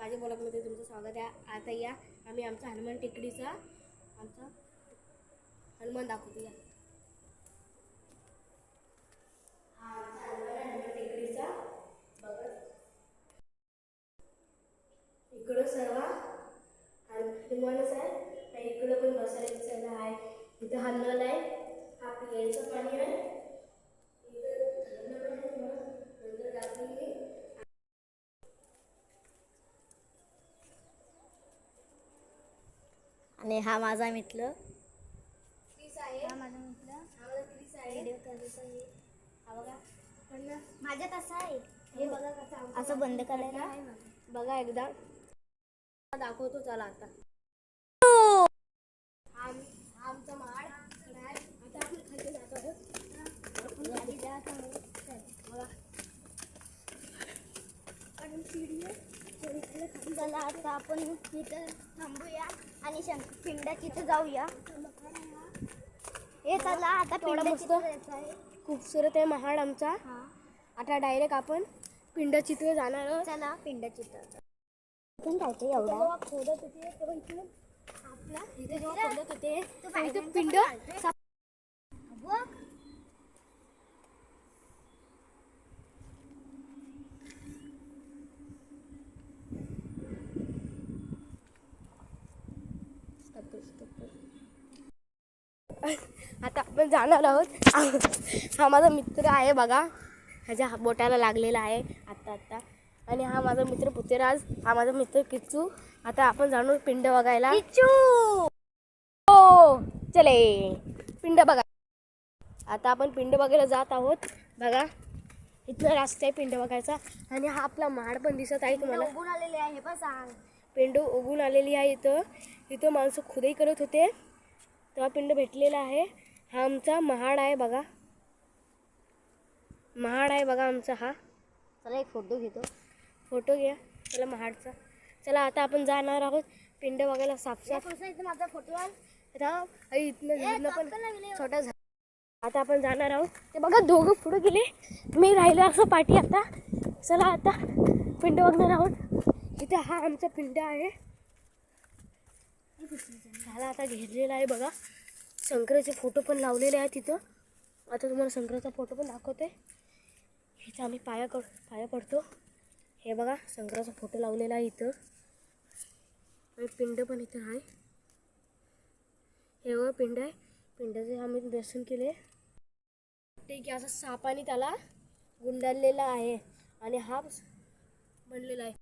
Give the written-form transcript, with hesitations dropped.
माझ्या ब्लॉगमध्ये तुमचं स्वागत आहे। आता या आम्ही आमचा हनुमान टेकडीचा आमचा हनुमान दाखवतो या। हा आमचा हनुमान टेकडीचा बघा इकडं सर्व हनुमानच आहे, इकडं पण बसायला आहे, इथं हनुमान आहे, हा प्यायचं पाणी आहे, आणि हा माझा मित्र क्रिस आहे, हा माझा मित्र हा माझा क्रिस आहे, व्हिडिओ करत आहे। हा बघा पण माझ्यात असं आहे, हे बघा कसं असं बंद करायला आहे बघा एकदा दाखवतो चला आता। आमचा माड आहे, आता आपण खाली जातो आहोत। खाली जा समोर बघा आणि सीडी आहे, चला आता आपण इथं थांबूया आणि पिंडाची तिथे जाऊया। हे चला आता थोडा मस्त खूबसूरत आहे महाड आमचा। आता डायरेक्ट आपण पिंड चित्र जाणार आहोत। चला पिंडाची पण काय ते एवढा जेव्हा खोदत होते तेव्हा इथे आपला इथे जेव्हा खोदत होते इथे पिंड बघ आता आपण जाणार आहोत। हा माझा मित्र आहे बघा, ह्याच्या बोटाला लागलेला आहे आत्ता आणि हा माझा मित्र पुतेराज, हा माझा मित्र किच्चू। आता आपण जाणू पिंड बघायला। किच्चू हो चले पिंड बघा। आता आपण पिंड बघायला जात आहोत बघा, इथनं रस्ता आहे पिंड बघायचा आणि हा आपला महाड पण दिसत आहे तुम्हाला। उगून आलेले आहे पण सांग पिंड उगून आलेली आहे, इथं माणसं खुदाई करत होते तेव्हा पिंड भेटलेला आहे। हा आमचा महाड आहे बघा, महाड आहे बघा आमचा हा। चला एक फोटो घेतो, फोटो घ्या चला महाडचा। चला आता आपण जाणार आहोत पिंड बघायला साफसाफ। माझा फोटो इथनं पण छोटा झाला। आता आपण जाणार आहोत, ते बघा दोघं पुढे गेले, मी राहिलो असं पाठी। आता चला आता पिंड बघणार आहोत। इथे हा आमचा पिंड आहे, झाला आता घेतलेला आहे बघा। शंकराचे फोटो पण लावलेले आहेत तिथं। आता तुम्हाला शंकराचा फोटो पण दाखवते, इथं आम्ही पाया पडतो। हे बघा शंकराचा फोटो लावलेला आहे इथं आणि पिंड पण इथं आहे। हे बघा पिंड आहे, पिंडाचे आम्ही दर्शन केले। ठीक आहे, असं सापाने त्याला गुंडाळलेला आहे आणि हा बनलेला आहे।